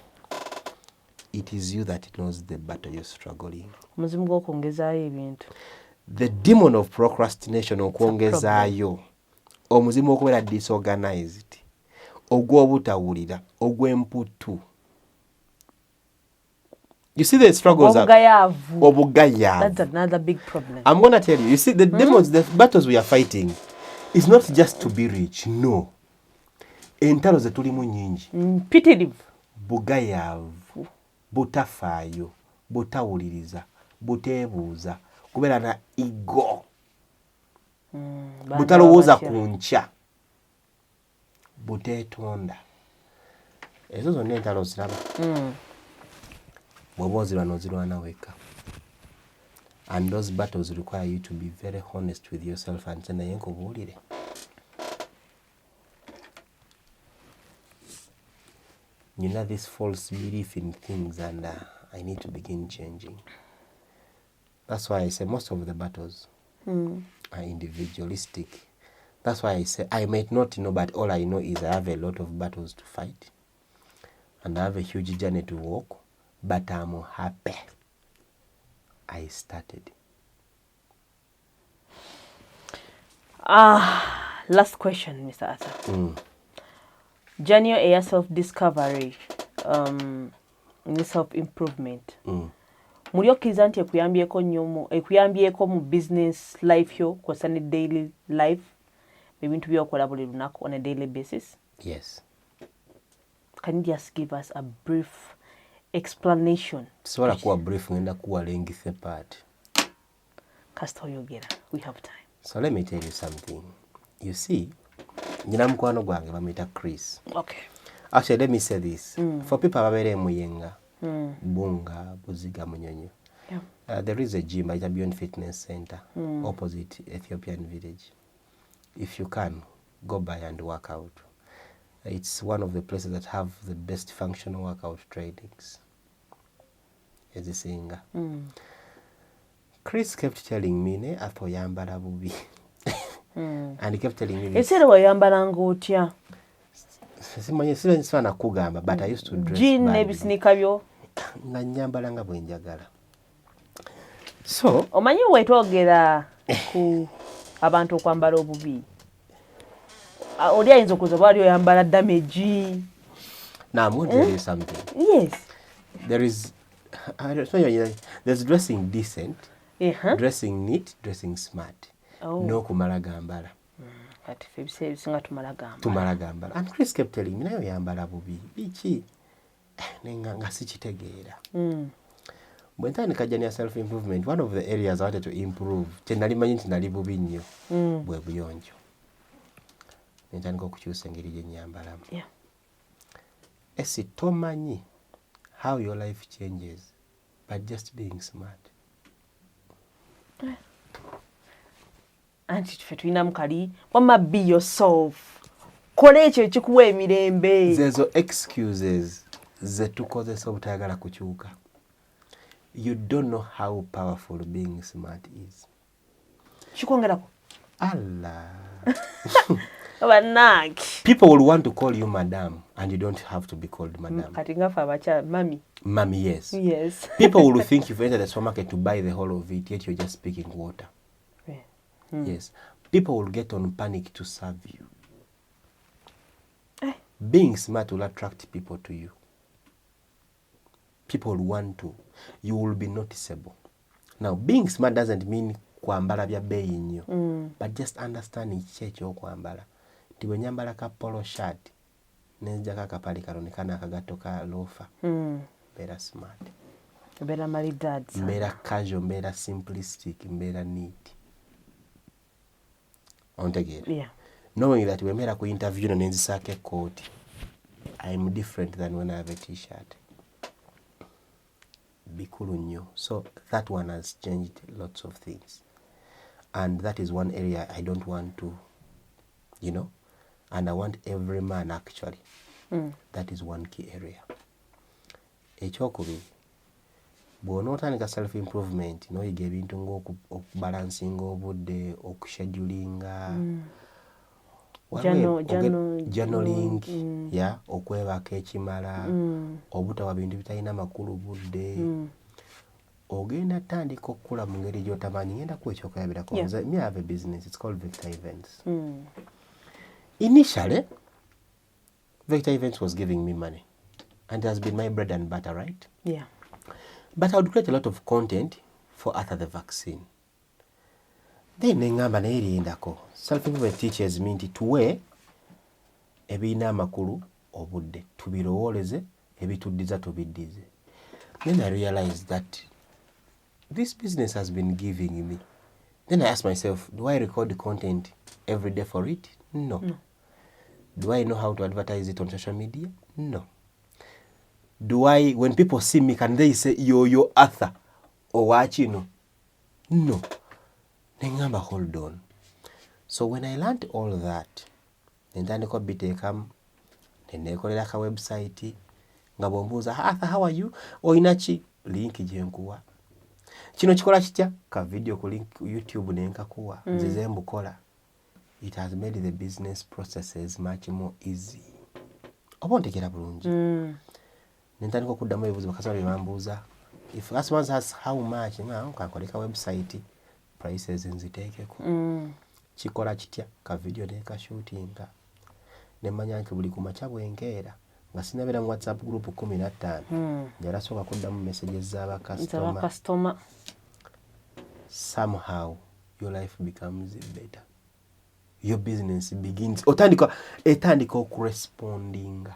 it is you that knows the battle you're struggling. Omuzimu gw'okwongezaayo ebintu. The demon of procrastination, okwongezaayo, omuzimu okubeera disorganized, ogw'obutawulira, ogw'emputtu. You see the struggles of Obugayavu. That's another big problem. I'm going to tell you, you see the demons, the battles we are fighting, is not just to be rich, no. Entalo ze tulimu nyingi. Mpitirivu. Bugayavu, butafaayo, butawuliriza, buteebuuza, kubeera na ego. Butalowooza ku nkya, buteetonda. Ezo zonna entalo oziraba. Bw'oba ozirwana ozirwana weka. And those battles require you to be very honest with yourself and say naye nkubuulire. You know this false belief in things, and I need to begin changing. That's why I say most of the battles are individualistic. That's why I say I might not know, but all I know is I have a lot of battles to fight. And I have a huge journey to walk, but I'm happy I started. Last question, Mr. Arthur. Journey eya self-discovery, self-improvement. Muli okkiriza nti ekuyambyeko mu business life yo kwasa ne daily life ebintu byokola buli lunaku on a daily basis? Yes. Can you just give us a brief explanation? Sola kuwa brief ngenda kuwa lengithe part. Kasita oyogera, we have time. So let me tell you something. You see, nyina mukwano gwange bamuyita Chris. Okay. Actually, let me say this. For people ababeera Muyenga, Bunga, Buziga, Munyonyo, there is a gym, it's a Beyond Fitness Center, opposite Ethiopian Village. If you can, go by and work out. It's one of the places that have the best functional workout trainings. As a singer. Chris kept telling me, ne ato yambala bubi. And he kept telling me this. Esere wayambalanga otya? Simanye sina kugamba, but I used to dress jean n'ebisinika byo nga nyambala nga bwe njagala. So omanyi wetwogera ku abantu okwambala obubi, oli ayinza okuza bwali oyambala damage. Now I'm going to tell you something. Yes. There's dressing decent, dressing neat, dressing smart. No kumala gambala. Kati fe bisinga tumala gambala. Tumala gambala. And Chris kept telling me, nayo yambala bubi. Biki? Nga sikitegeera. Bwe ntandika journey ya self-improvement, one of the areas I wanted to improve, kye nali manyi nti nali bubi nnyo, bwe buyonjo. Ntandika okukyusa engeri gye nnyambalamu. Esi tomanyi how your life changes by just being smart. Anti tufe tulina mukali, wama be yourself. Kola ekyo ekikuwa emirembe. Zezo excuses ze tukozesa obutayagala kukyuka. You don't know how powerful being smart is. Kikwongerako. Allah. Bannange. People will want to call you madam, and you don't have to be called madam. Kati ngaffe abakyala mami. Mummy, yes. Yes. People will think you've entered the supermarket to buy the whole of it, yet you're just speaking water. Yeah. Yes. People will get on panic to serve you. Being smart will attract people to you. People will want to. You will be noticeable. Now, being smart doesn't mean kwambala bya bei nnyo. But just understanding kiki ekyokwambala. Nti bwe nyambala ka polo shirt, nenzijako akapale kalonekana akagatto ka loafer. Mbeera smart. Mbeera malidad. Mbeera casual, mbeera simplistic, mbeera neat. Ontegeera? Yeah. Knowing that bwe mbeera ku interview no nenzisaako ekkooti, I'm different than when I have a t-shirt. Bikulu nnyo. So that one has changed lots of things. And that is one area I don't want to, and I want every man actually. That is one key area. Ekyokubiri, bw'onootandika self-improvement, n'oyiga ebintu ng'okubalansinga obudde, okuschedulinga, journaling, okwebaka ekimala, obutawa bintu bitalina makulu budde, ogenda tandika okukula mu ngeri gy'otamanyi. Ngenda kuwa ekyokulabirako. Me, I have a business. It's called Vector Events. Initially, Vector Events was giving me money. And it has been my bread and butter, right? Yeah. But I would create a lot of content for Arthur the Vaccine. Then nengamba naye erindako. Self-improvement teaches me nti tuwe ebirina amakulu obudde, tubirowooleze, ebituddiza tubiddize. Then I realized that this business has been giving me. Then I asked myself, do I record content every day for it? No. Do I know how to advertise it on social media? No. Do I, when people see me, can they say, yo Arthur, or wachino? No. Nengamba, hold on. So when I learned all that, nentandika biteekamu, neneekolera ka website, nga bw'ombuuza, Arthur, how are you? Oyina ki? Link gye nkuwa. Kino kikola kitya? Ka video ku link YouTube nenkakuwa. Nzize mbukola. It has made the business processes much more easy. Oba ontegeera bulungi. Nentandika okuddamu ebibuuzo bakasaba bye bambuuza. If customers ask how much, kankoleka website, prices nziteekeko. Kikola kitya? Ka video nekashootinga. Nemmanya nti buli kumakya bwenkeera nga sinabeera mu WhatsApp group 15. Njala sooka kuddamu messages z'abakasitoma. Somehow your life becomes better. Your business begins. Etandika okuresponding.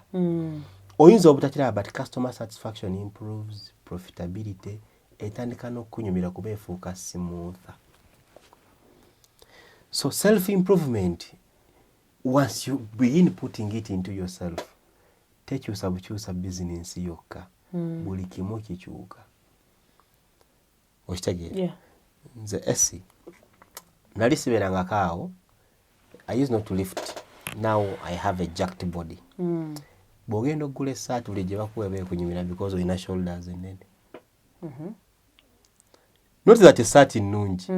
Oyinza obutakiraba, but customer satisfaction improves, profitability etandika n'okunyumira kuba efuuka smoother. So self-improvement, once you begin putting it into yourself, tekyusa bukyusa business yokka. Buli kimu kikyuka. Okitegeera? Nze Essie, nali sibeerangako awo. I used not to lift. Now I have a jacked body. Bw'ogenda okugula essaati buli gye bakuwa eba ekunyumira because olina shoulders ennene. Not that essaati nnungi.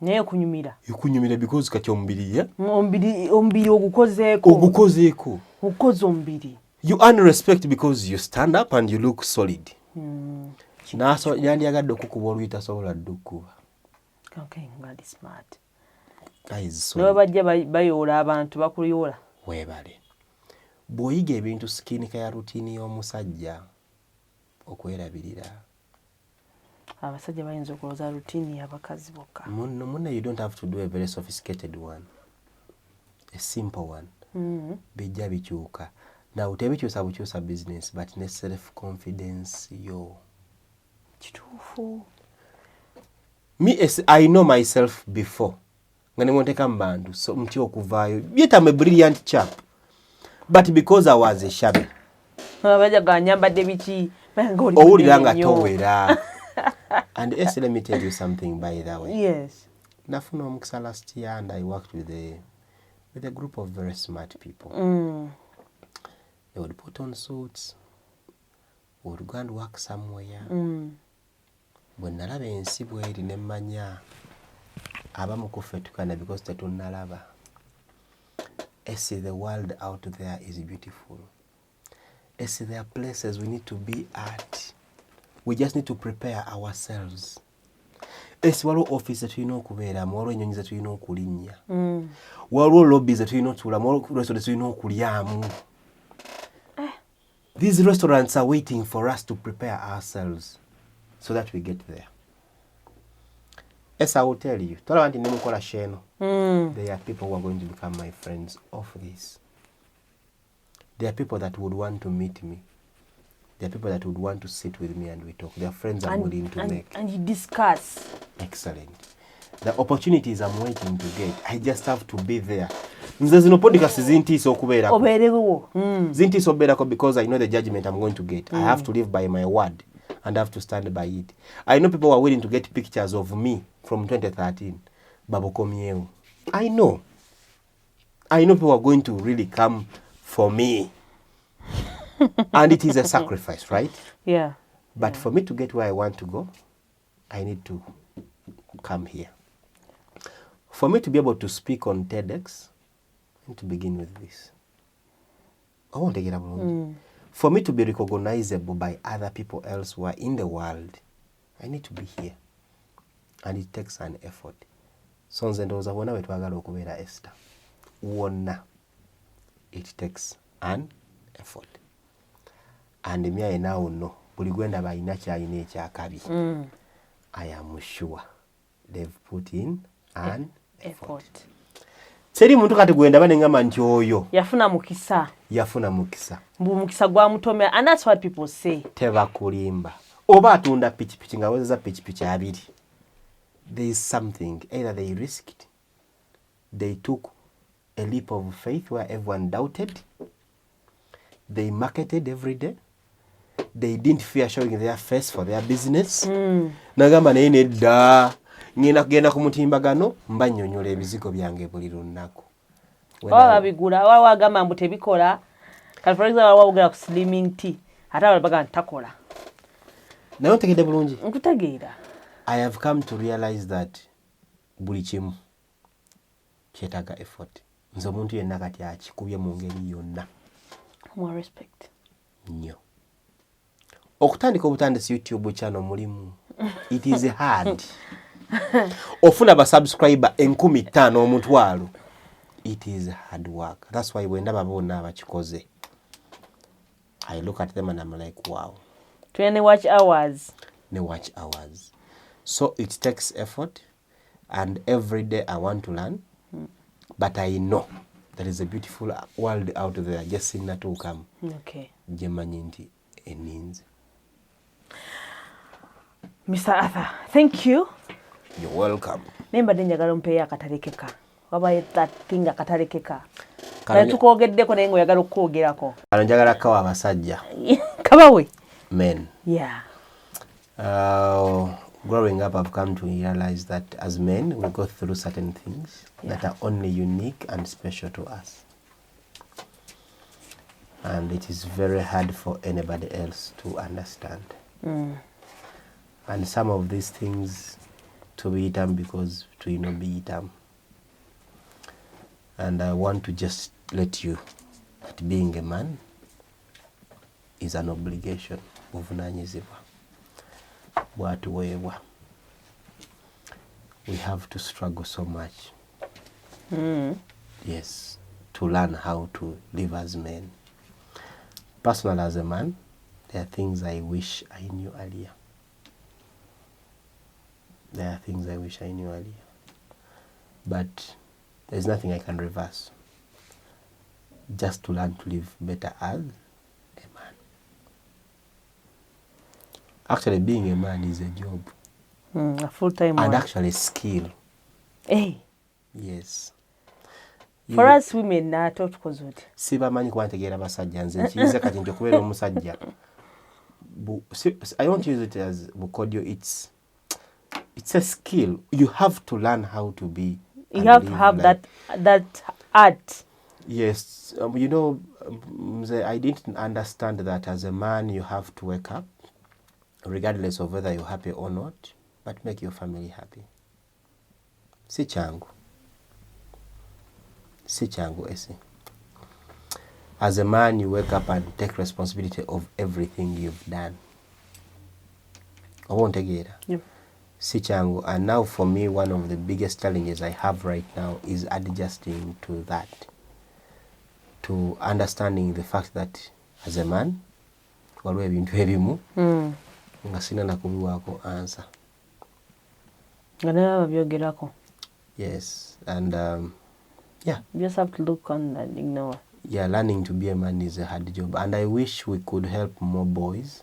Naye ekunyumira. Ekunyumira because kati omubiri omubiri ogukozeeko. Ogukoze omubiri. You earn respect because you stand up and you look solid. Naaso yandiyagadde okukuba oluyita sobola ddukuba. Okay, God is smart. Nawe bajja bayoola abantu bakuyoola. Weebale. Bw'oyiga ebintu skin care routine y'omusajja okwerabirira. Abasajja bayinza okulowooza routine y'abakazi bokka. Munne, you don't have to do a very sophisticated one. A simple one. Bijja bikyuka. Now tebikyusa bukyusa business, but ne self-confidence yo. Kituufu. I know myself before. Nga ne mwoteka mbandu, so mti okuvaayo. Yet I'm a brilliant chap. But because I was a shabby. Bajja ganyambadde biki? Owulira nga towera. And Essie, let me tell you something by the way. Yes. Nafuna omukisa last year and I worked with a group of very smart people. They would put on suits, would go and work somewhere. bwe nalaba ensi bweri ne mmanya abamu ku ffe tukana because tetunnalaba. The world out there is beautiful. There are places we need to be at. We just need to prepare ourselves. Waliwo office tulina okubeeramu, waliwo ennyonyi ze tulina okulinnya, waliwo lobby ze tulina otuulamu, waliwo restaurant tulina okulyamu. These restaurants are waiting for us to prepare ourselves so that we get there. Yes, I will tell you. There are people who are going to become my friends of this. There are people that would want to meet me. There are people that would want to sit with me and we talk. There are friends I'm willing to make. And you discuss. Excellent. The opportunities I'm waiting to get, I just have to be there. Nze zino podcast zintiisa okubeerako. Obeerewo. Zintiisa okubeerako because I know the judgment I'm going to get. I have to live by my word and I have to stand by it. I know people who are willing to get pictures of me from 2013. Babukomyewo. I know people who are going to really come for me. And it is a sacrifice, right? Yeah. But for me to get where I want to go, I need to come here. For me to be able to speak on TEDx, I need to begin with this. I want to get up. For me to be recognizable by other people elsewhere in the world, I need to be here. And it takes an effort. So nze ndowooza wonna we twagala okubeera Esther. Wonna. It takes an effort. And me now know. Buli gwenda balina kyalina ekyakabi. I am sure they've put in an effort. Seri muntu kati gwenda banengamba nti oyo Yafuna mukisa. Mbu mukisa gwa mutomera. And that's what people say. Tebakulimba. Oba atunda pichipichi nga wezeza pichipichi abiri. There is something. Either they risked, they took a leap of faith where everyone doubted, they marketed every day, they didn't fear showing their face for their business. Nagamba naye nedda ngenda kugenda ku mutimbagano mbanyonyola ebizigo byange buli lunaku. Babigula wagamba mbu tebikola. Kali for example wawugera ku slimming tea. Ate abaga ntakola. Naye otegedde bulungi. Nkutegeera. I have come to realize that buli kimu kyetaaga effort. Nze omuntu yenna kati akikubye mu ngeri yonna. More respect. Nnyo. Okutandika obutandisi YouTube channel mulimu. It is hard. Ofuna ba subscriber 15,000 omutwalo. It is hard work. That's why when ndaba bonna abakikoze, I look at them and I'm like, wow. 20 watch hours. So it takes effort, and every day I want to learn, but I know there is a beautiful world out there just seeing that will come. Okay. Jemanyi nti eninze. Mr. Arthur, thank you. You're welcome. Nemba njagala mpeya akatalekeka. Waba that thing akatalekeka. Kale tukogeddeko naye ngoyagala okwogerako. Kale njagala kawa abasajja. Kabawe. Men. Yeah. Growing up, I've come to realize that as men, we go through certain things that are only unique and special to us. And it is very hard for anybody else to understand. And some of these things to be done because to be done. And I want to just let you that being a man is an obligation. Buvunanyizibwa. Bwatuweebwa. We have to struggle so much. Yes, to learn how to live as men. Personally, as a man, there are things I wish I knew earlier. But there's nothing I can reverse. Just to learn to live better as a man. Actually, being a man is a job. A full-time And one. actually a skill. Hey. Yes. For us women, tukoze uti. Sibamanyi kuba ntegeera basajja nze nkiyiza kati nti okubeera omusajja. I don't use it as bukodyo. It's a skill. You have to learn how to be. You have to have that art. Yes. I didn't understand that as a man you have to wake up regardless of whether you're happy or not, but make your family happy. Si changu. Si changu, esi. As a man, you wake up and take responsibility of everything you've done. I won't take it. Yep. Si changu. And now for me, one of the biggest challenges I have right now is adjusting to that. To understanding the fact that as a man, waliwo ebintu ebimu nga sina nakubiwaako answer. Nga nalaba byogerako. Yes, and yeah. You just have to look on and ignore. Yeah, learning to be a man is a hard job, and I wish we could help more boys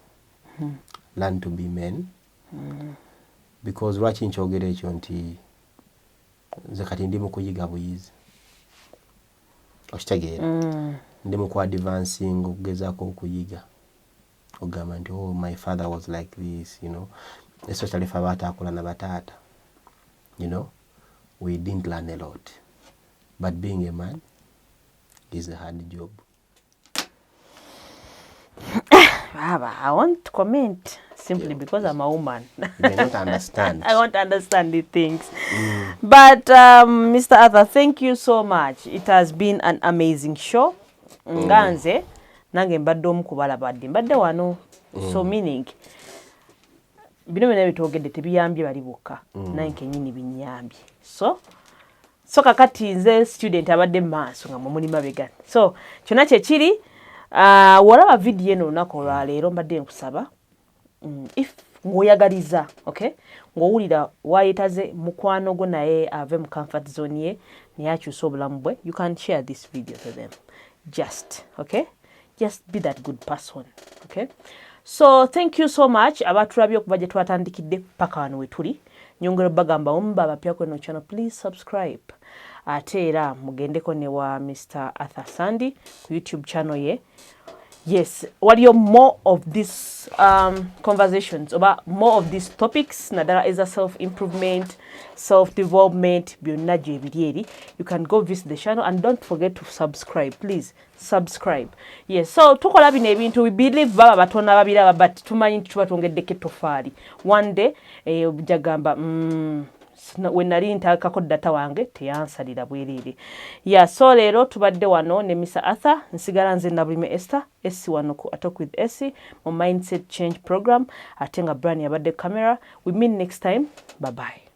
learn to be men. Because lwaki nkyogera ekyo nti nze kati ndi mu kuyiga buyizi. Okitegeera? Ndi mu ku-advancing okugezaako okuyiga. Ogamba nti, oh, my father was like this, you know. Especially if abaataakula na bataata. You know, we didn't learn a lot. But being a man is a hard job. I won't comment simply because I'm a woman. You may not understand. I won't understand the things. But Mr. Arthur, thank you so much. It has been an amazing show. Nganze nange mbadde omu kubalabadde mbadde wano. So meaning bino byonna bitwogedde tebiyambye bali bokka naye kennyini binyambye. So kakati nze student abadde maaso nga muli mabega. So kyonna kyekiri walaba video eno olunaku olwaleero mbadde nkusaba if ng'oyagaliza, okay, ng'owulira waayetaze mukwano gwo naye ave mu comfort zone ye naye akyusa obulamu bwe, you can share this video to them. Just be that good person, okay? So thank you so much abatulabye okuva gye twatandikidde paka wano we tuli. Nyongera bagamba omba abapya kweno channel, please subscribe. Ate era mugendeko ne wa Mr. Arthur Sandi ku YouTube channel ye. Yes, waliyo more of these conversations about more of these topics. Nadala is a self-improvement, self-development, byonna gye biri eri. You can go visit the channel and don't forget to subscribe. Please subscribe. Yes, so tukola bino ebintu, we believe baba batona babiraba but tumanyi nti tuba twongeddeko ettofaali. One day jagamba we nali ntaakako data wange teyansalira bwereere. Yeah, so leero tubadde wano ne Mr. Arthur, nsigala nze Nabulime Esther, Essi wano ku Talk with Essi mu Mindset Change Program, ate nga Brian yabadde camera. We meet next time. Bye bye.